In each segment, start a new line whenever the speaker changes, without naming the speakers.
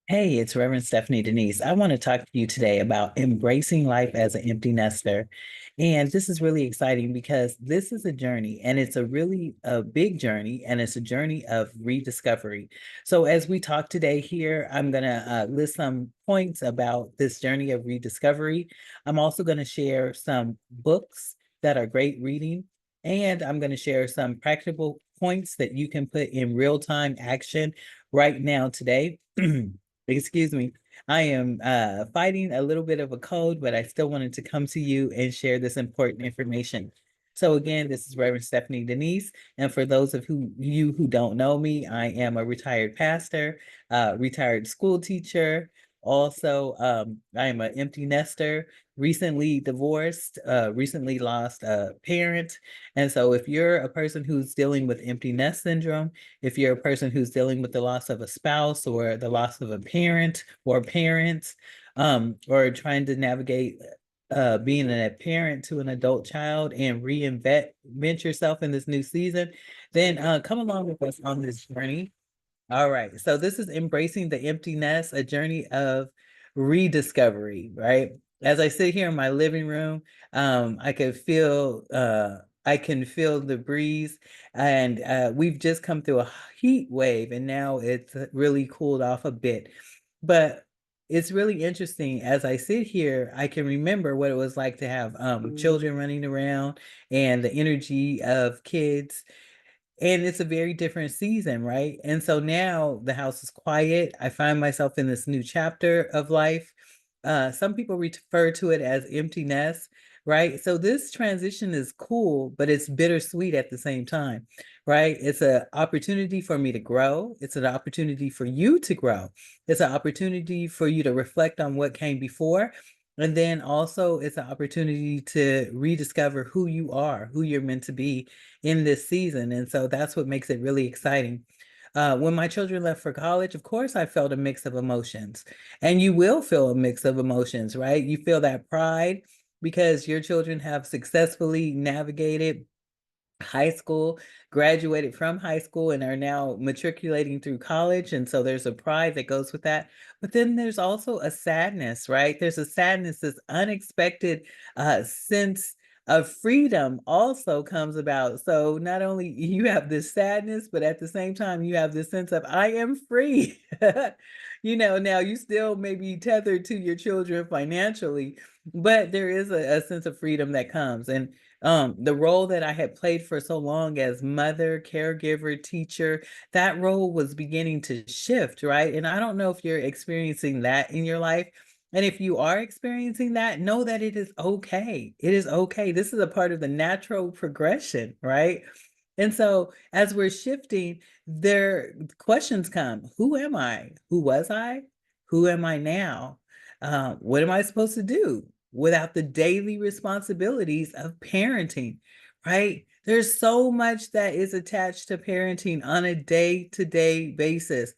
Hey, it's Reverend Stephanie Denise. I want to talk to you today about embracing life as an empty nester. And this is really exciting because this is a journey and it's a really a big journey and it's a journey of rediscovery. So as we talk today here, I'm going to list some points about this journey of rediscovery. I'm also going to share some books that are great reading, and I'm going to share some practical points that you can put in real-time action right now today. Excuse me. I am fighting a little bit of a cold, but I still wanted to come to you and share this important information. So again, this is Reverend Stephanie Denise. And for those of you who don't know me, I am a retired pastor, retired school teacher. Also, I am an empty nester, recently divorced, recently lost a parent. And so if you're a person who's dealing with empty nest syndrome, if you're a person who's dealing with the loss of a spouse or the loss of a parent or parents, or trying to navigate being a parent to an adult child and reinvent yourself in this new season, then come along with us on this journey. All right. So this is embracing the empty nest, a journey of rediscovery, right? As I sit here in my living room, I can feel the breeze, and we've just come through a heat wave and now it's really cooled off a bit. But it's really interesting. As I sit here, I can remember what it was like to have children running around and the energy of kids, and it's a very different season, right? And so now the house is quiet. I find myself in this new chapter of life. Some people refer to it as empty nest, right? So this transition is cool, but it's bittersweet at the same time, right? It's an opportunity for me to grow. It's an opportunity for you to grow. It's an opportunity for you to reflect on what came before. And then also it's an opportunity to rediscover who you are, who you're meant to be in this season. And so that's what makes it really exciting. When my children left for college, of course, I felt a mix of emotions. And you will feel a mix of emotions, right? You feel that pride because your children have successfully navigated high school, graduated from high school, and are now matriculating through college. And so there's a pride that goes with that. But then there's also a sadness, right? There's a sadness, this unexpected sense of freedom also comes about. So not only you have this sadness, but at the same time, you have this sense of, I am free. Now you still may be tethered to your children financially, but there is a sense of freedom that comes. And the role that I had played for so long as mother, caregiver, teacher, that role was beginning to shift, right? And I don't know if you're experiencing that in your life. And if you are experiencing that, know that it is okay. It is okay. This is a part of the natural progression, right? And so as we're shifting, there questions come. Who am I? Who was I? Who am I now? What am I supposed to do without the daily responsibilities of parenting, right? There's so much that is attached to parenting on a day-to-day basis,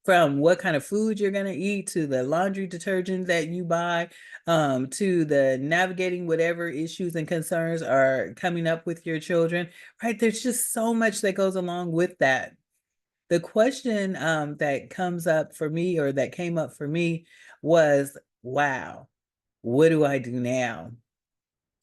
from what kind of food you're going to eat to the laundry detergent that you buy, to the navigating whatever issues and concerns are coming up with your children, right? There's just so much that goes along with that. The question that comes up for me, or that came up for me, was, wow, what do I do now?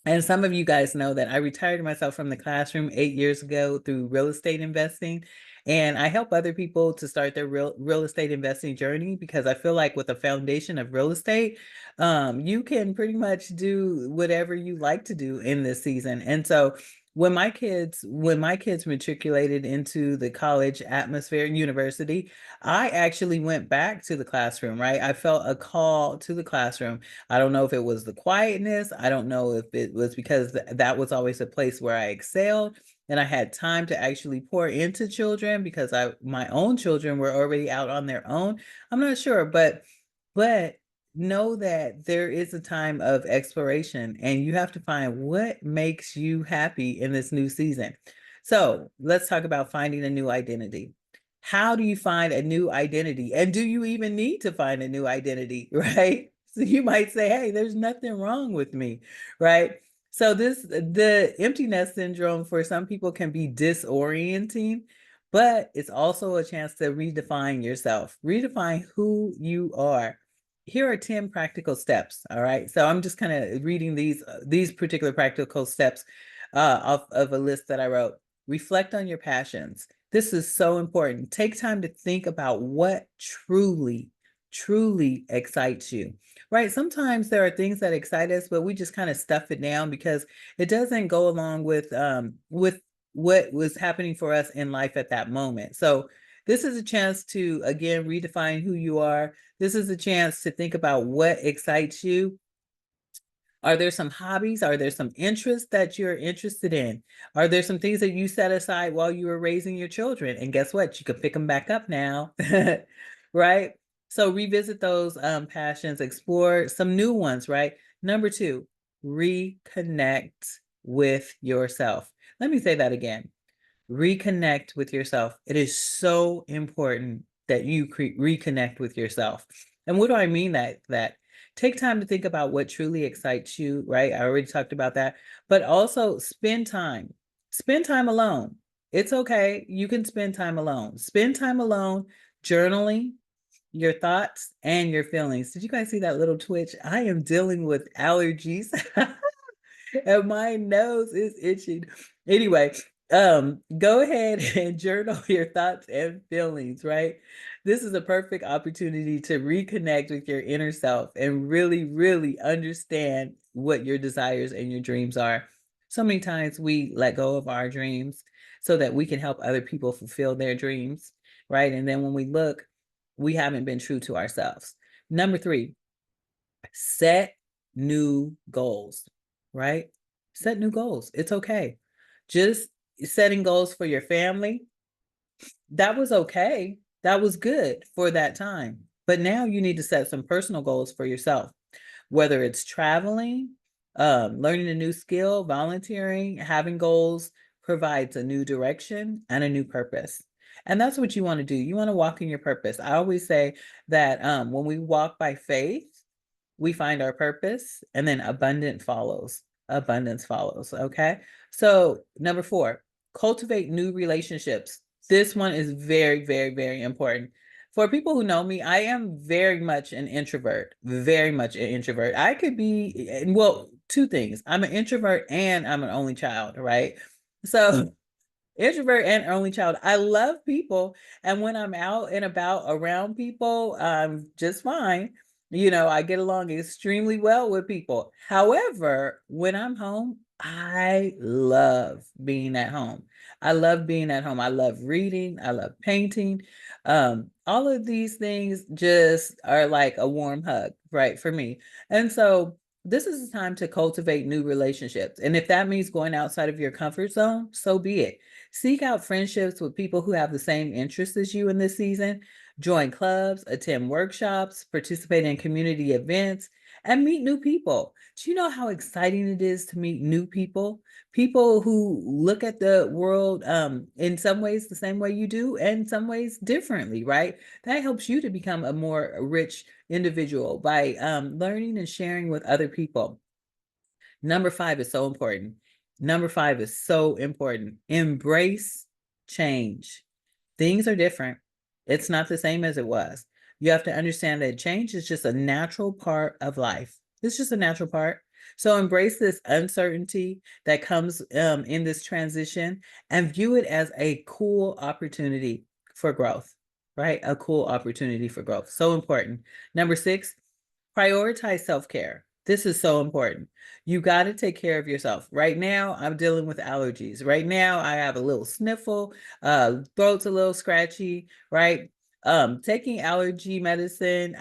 And some of you guys know that I retired myself from the classroom 8 years ago through real estate investing. And I help other people to start their real estate investing journey, because I feel like with a foundation of real estate, you can pretty much do whatever you like to do in this season. And so when my kids matriculated into the college atmosphere university, I actually went back to the classroom, right? I felt a call to the classroom. I don't know if it was the quietness. I don't know if it was because that was always a place where I excelled and I had time to actually pour into children, because my own children were already out on their own. I'm not sure, but know that there is a time of exploration and you have to find what makes you happy in this new season. So let's talk about finding a new identity. How do you find a new identity? And do you even need to find a new identity, right? So you might say, hey, there's nothing wrong with me, right? So the empty nest syndrome for some people can be disorienting, but it's also a chance to redefine yourself, redefine who you are. Here are 10 practical steps. All right. So I'm just kind of reading these particular practical steps off of a list that I wrote. Reflect on your passions. This is so important. Take time to think about what truly excites you, right? Sometimes there are things that excite us, but we just kind of stuff it down because it doesn't go along with what was happening for us in life at that moment. So this is a chance to, again, redefine who you are. This is a chance to think about what excites you. Are there some hobbies? Are there some interests that you're interested in? Are there some things that you set aside while you were raising your children? And guess what? You can pick them back up now, right? So revisit those passions, explore some new ones, right? Number two, reconnect with yourself. Let me say that again. Reconnect with yourself. It is so important that you reconnect with yourself. And what do I mean that take time to think about what truly excites you, right? I already talked about that, but also spend time. Spend time alone. It's okay. You can spend time alone. Spend time alone, journaling your thoughts and your feelings. Did you guys see that little twitch? I am dealing with allergies. And my nose is itching. Anyway, go ahead and journal your thoughts and feelings, right? This is a perfect opportunity to reconnect with your inner self and really understand what your desires and your dreams are. So many times we let go of our dreams so that we can help other people fulfill their dreams, right? And then when we look, we haven't been true to ourselves. Number three, set new goals, right? Set new goals. It's okay. Just setting goals for your family, that was okay. That was good for that time. But now you need to set some personal goals for yourself, whether it's traveling, learning a new skill, volunteering, having goals provides a new direction and a new purpose. And that's what you want to do. You want to walk in your purpose. I always say that when we walk by faith, we find our purpose, and then abundance follows. Abundance follows. Okay. So, number four, cultivate new relationships. This one is very important. For people who know me, I am very much an introvert, very much an introvert. I could be, well, two things. I'm an introvert and I'm an only child, right? So, introvert and only child. I love people. And when I'm out and about around people, I'm just fine. You know, I get along extremely well with people. However, when I'm home, I love being at home. I love being at home. I love reading. I love painting. All of these things just are like a warm hug, right, for me. And so this is the time to cultivate new relationships. And if that means going outside of your comfort zone, so be it. Seek out friendships with people who have the same interests as you in this season. Join clubs, attend workshops, participate in community events, and meet new people. Do you know how exciting it is to meet new people? People who look at the world in some ways the same way you do, and some ways differently, right? That helps you to become a more rich individual by learning and sharing with other people. Number five is so important. Number five is so important. Embrace change. Things are different. It's not the same as it was. You have to understand that change is just a natural part of life. It's just a natural part. So embrace this uncertainty that comes in this transition and view it as a cool opportunity for growth, right? A cool opportunity for growth. So important. Number six, prioritize self-care. This is so important. You got to take care of yourself. Right now, I'm dealing with allergies. Right now, I have a little sniffle, throat's a little scratchy, right? Taking allergy medicine,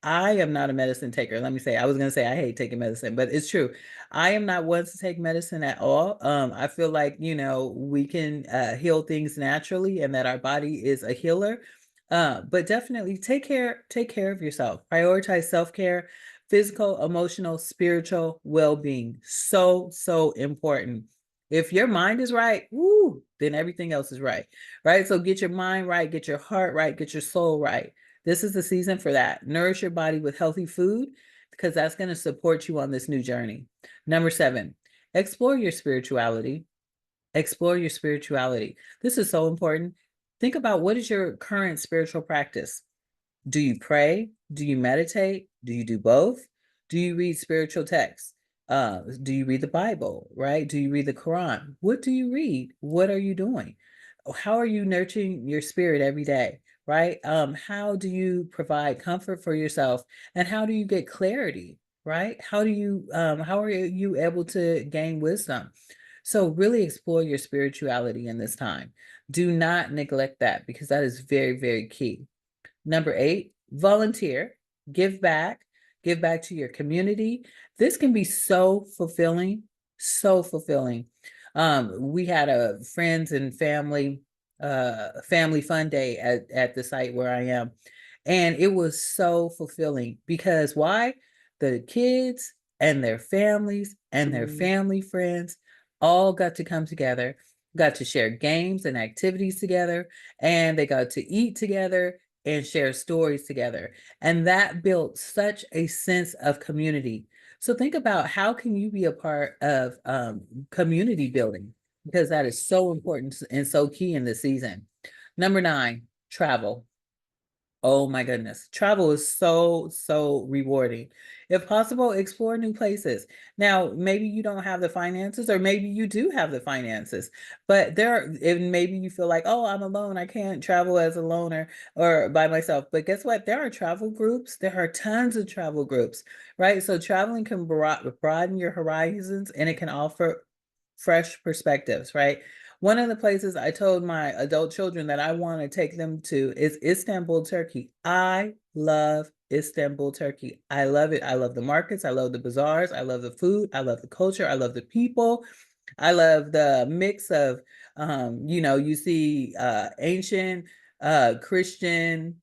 I am not a medicine taker. Let me say, I was going to say I hate taking medicine, but it's true. I am not one to take medicine at all. I feel like, you know, we can heal things naturally and that our body is a healer. But definitely take care of yourself. Prioritize self-care, physical, emotional, spiritual well-being. So important. If your mind is right, woo, then everything else is right. Right? So get your mind right, get your heart right, get your soul right. This is the season for that. Nourish your body with healthy food because that's going to support you on this new journey. Number seven, explore your spirituality. Explore your spirituality. This is so important. Think about, what is your current spiritual practice? Do you pray? Do you meditate? Do you do both? Do you read spiritual texts? Do you read the Bible, right? Do you read the Quran? What do you read? What are you doing? How are you nurturing your spirit every day, right? How do you provide comfort for yourself? And how do you get clarity, right? How are you able to gain wisdom? So really explore your spirituality in this time. Do not neglect that, because that is very, very key. Number 8, volunteer, give back, give back to your community. This can be so fulfilling, so fulfilling. We had a friends and family fun day at the site where I am. And it was so fulfilling, because why? The kids and their families and their family friends all got to come together, got to share games and activities together, and they got to eat together and share stories together. And that built such a sense of community. So think about, how can you be a part of community building? Because that is so important and so key in this season. Number 9, travel. Oh my goodness. Travel is so, so rewarding. If possible, explore new places. Now, maybe you don't have the finances, or maybe you do have the finances, but and maybe you feel like, oh, I'm alone. I can't travel as a loner or by myself. But guess what? There are travel groups. There are tons of travel groups, right? So traveling can broaden your horizons, and it can offer fresh perspectives, right? One of the places I told my adult children that I want to take them to is Istanbul, Turkey. I love Istanbul, Turkey. I love it. I love the markets. I love the bazaars. I love the food. I love the culture. I love the people. I love the mix of, you see ancient Christian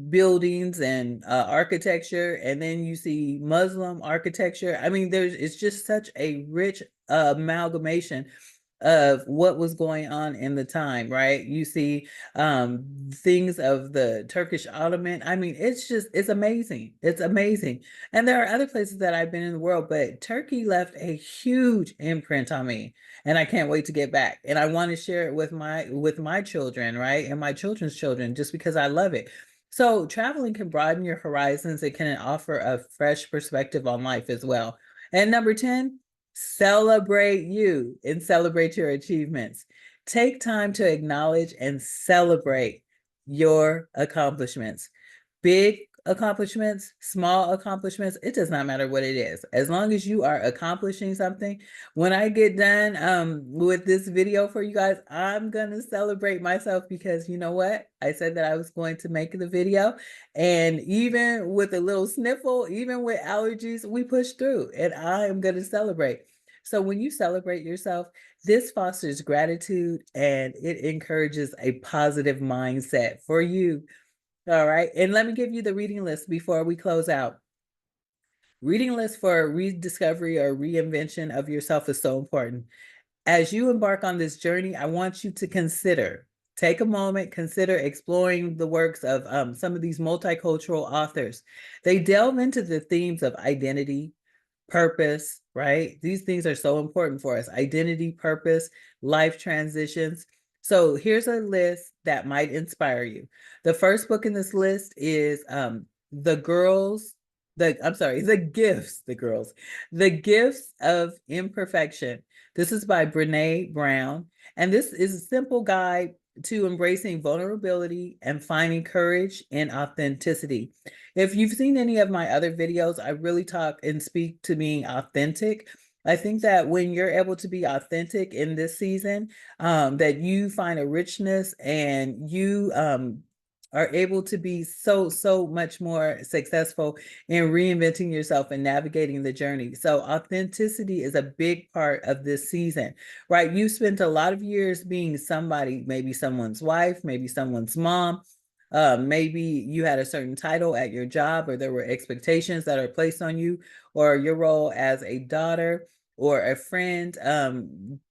buildings and architecture, and then you see Muslim architecture. I mean, it's just such a rich amalgamation of what was going on in the time, right? You see things of the Turkish Ottoman. I mean, it's amazing. It's amazing. And there are other places that I've been in the world, but Turkey left a huge imprint on me. And I can't wait to get back. And I want to share it with my children, right? And my children's children, just because I love it. So traveling can broaden your horizons. It can offer a fresh perspective on life as well. And number 10, celebrate you and celebrate your achievements. Take time to acknowledge and celebrate your accomplishments. Big accomplishments, small accomplishments, it does not matter what it is. As long as you are accomplishing something. When I get done with this video for you guys, I'm going to celebrate myself, because you know what? I said that I was going to make the video, and even with a little sniffle, even with allergies, we pushed through, and I am going to celebrate. So when you celebrate yourself, this fosters gratitude, and it encourages a positive mindset for you. All right. And let me give you the reading list before we close out. Reading list for rediscovery or reinvention of yourself is so important. As you embark on this journey, I want you to take a moment, consider exploring the works of some of these multicultural authors. They delve into the themes of identity, purpose, right? These things are so important for us: identity, purpose, life transitions. So here's a list that might inspire you. The first book in this list is The Girls, the Gifts, The Gifts of Imperfection. This is by Brene Brown. And this is a simple guide to embracing vulnerability and finding courage in authenticity. If you've seen any of my other videos, I really talk and speak to being authentic. I think that when you're able to be authentic in this season, that you find a richness, and you are able to be so, so much more successful in reinventing yourself and navigating the journey. So authenticity is a big part of this season, right? You spent a lot of years being somebody, maybe someone's wife, maybe someone's mom. Maybe you had a certain title at your job, or there were expectations that are placed on you, or your role as a daughter or a friend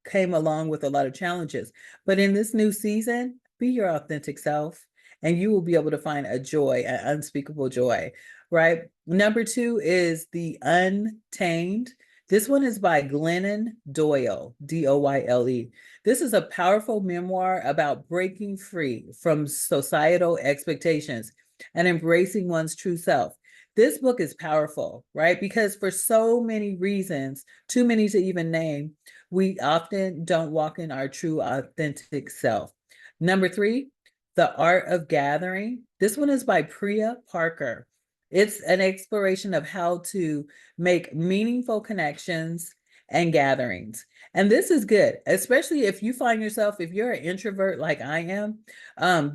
came along with a lot of challenges. But in this new season, be your authentic self, and you will be able to find a joy, an unspeakable joy, right? Number 2 is The Untamed. This one is by Glennon Doyle, Doyle. This is a powerful memoir about breaking free from societal expectations and embracing one's true self. This book is powerful, right? Because for so many reasons, too many to even name, we often don't walk in our true, authentic self. Number three, The Art of Gathering. This one is by Priya Parker. It's an exploration of how to make meaningful connections and gatherings. And this is good, especially if you find yourself, if you're an introvert like I am,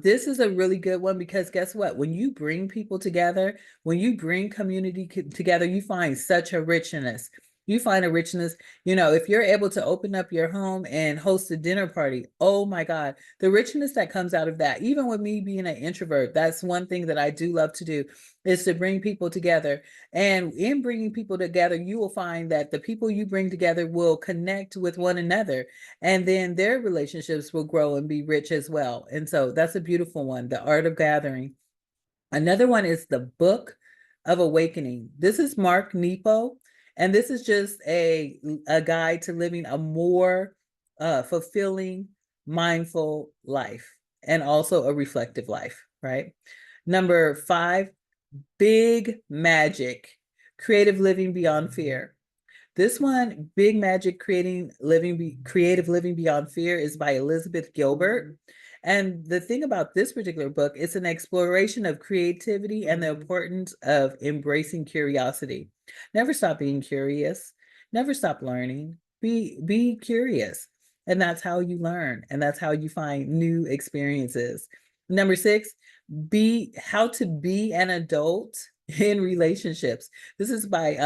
this is a really good one because guess what? When you bring people together, when you bring community together, you find such a richness. You find a richness, if you're able to open up your home and host a dinner party, oh my God, the richness that comes out of that, even with me being an introvert, that's one thing that I do love to do is to bring people together. And in bringing people together, you will find that the people you bring together will connect with one another, and then their relationships will grow and be rich as well. And so that's a beautiful one, The Art of Gathering. Another one is The Book of Awakening. This is Mark Nepo, and this is just a guide to living a more fulfilling, mindful life, and also a reflective life, right? Number five, Big Magic, Creative Living Beyond Fear. This one, Big Magic, Creative Living Beyond Fear, is by Elizabeth Gilbert. And the thing about this particular book, it's an exploration of creativity and the importance of embracing curiosity. Never stop being curious. Never stop learning. Be curious. And that's how you learn. And that's how you find new experiences. Number six, How to Be an Adult in Relationships. This is by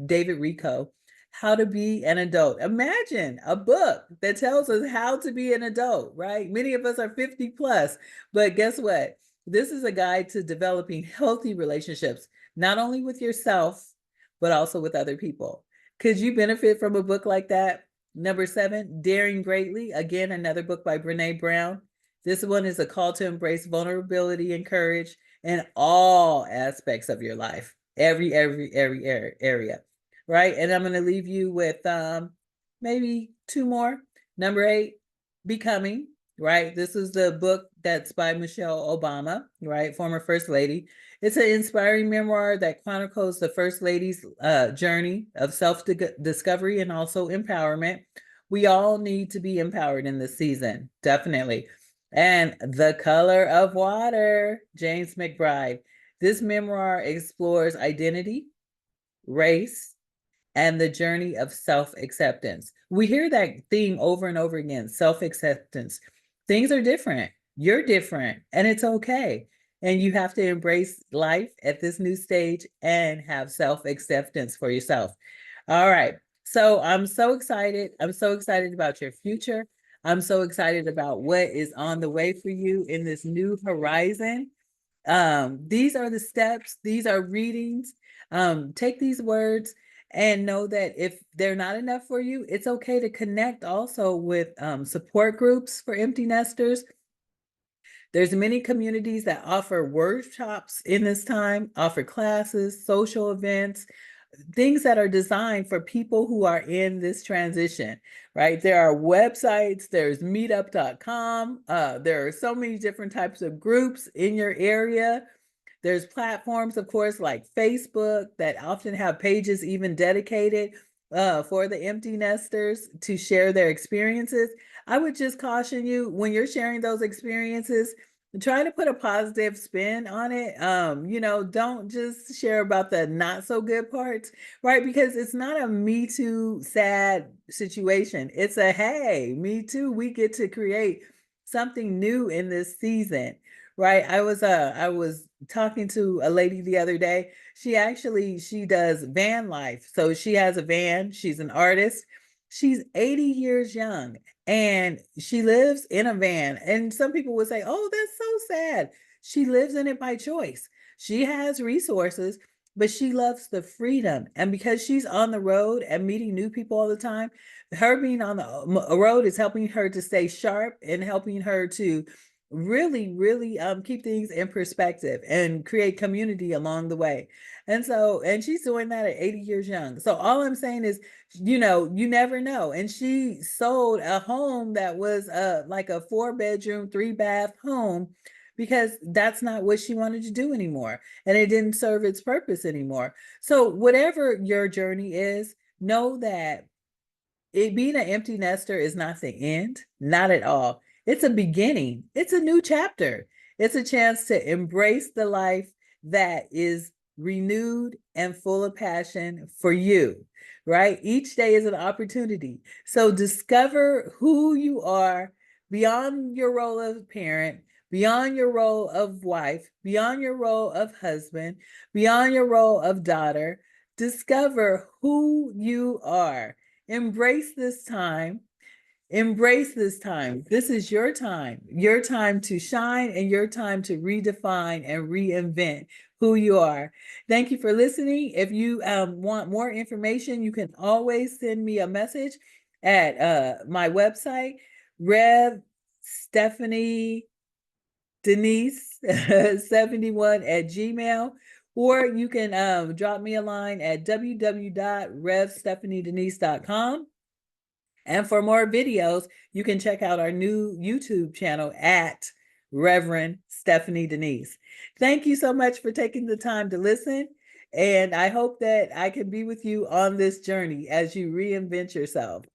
David Rico. How to Be an Adult. Imagine a book that tells us how to be an adult, right? Many of us are 50 plus, but guess what? This is a guide to developing healthy relationships, not only with yourself, but also with other people. Could you benefit from a book like that? Number seven, Daring Greatly. Again, another book by Brene Brown. This one is a call to embrace vulnerability and courage in all aspects of your life, every area, right? And I'm going to leave you with maybe two more. Number eight, Becoming, right? This is the book that's by Michelle Obama, right? Former First Lady. It's an inspiring memoir that chronicles the First Lady's journey of self-discovery and also empowerment. We all need to be empowered in this season, definitely. And The Color of Water, James McBride. This memoir explores identity, race, and the journey of self-acceptance. We hear that theme over and over again, self-acceptance. Things are different. You're different, and it's okay. And you have to embrace life at this new stage and have self-acceptance for yourself. All right. So I'm so excited. I'm so excited about your future. I'm so excited about what is on the way for you in this new horizon. These are the steps, these are readings. Take these words and know that if they're not enough for you, it's okay to connect also with support groups for empty nesters. There's many communities that offer workshops in this time, offer classes, social events, things that are designed for people who are in this transition, right? There are websites, there's meetup.com. There are so many different types of groups in your area. There's platforms, of course, like Facebook that often have pages even dedicated for the empty nesters to share their experiences. I would just caution you when you're sharing those experiences, try to put a positive spin on it. Don't just share about the not so good parts, right? Because it's not a me too sad situation. It's a hey, me too. We get to create something new in this season, right? I was talking to a lady the other day. She does van life. So she has a van. She's an artist. She's 80 years young and she lives in a van. And some people would say, "Oh, that's so sad." She lives in it by choice. She has resources, but she loves the freedom. And because she's on the road and meeting new people all the time, her being on the road is helping her to stay sharp and helping her to really, really keep things in perspective and create community along the way. And so, and she's doing that at 80 years young. So all I'm saying is, you never know. And she sold a home that was like a 4-bedroom, 3-bath home because that's not what she wanted to do anymore. And it didn't serve its purpose anymore. So whatever your journey is, know that it being an empty nester is not the end, not at all. It's a beginning. It's a new chapter. It's a chance to embrace the life that is renewed and full of passion for you, right? Each day is an opportunity. So discover who you are beyond your role of parent, beyond your role of wife, beyond your role of husband, beyond your role of daughter. Discover who you are. Embrace this time. Embrace this time. This is your time to shine and your time to redefine and reinvent who you are. Thank you for listening. If you want more information, you can always send me a message at my website, Rev Stephanie Denise 71 at Gmail, or you can drop me a line at www.revstephaniedenise.com. And for more videos, you can check out our new YouTube channel at Reverend Stephanie Denise. Thank you so much for taking the time to listen. And I hope that I can be with you on this journey as you reinvent yourself.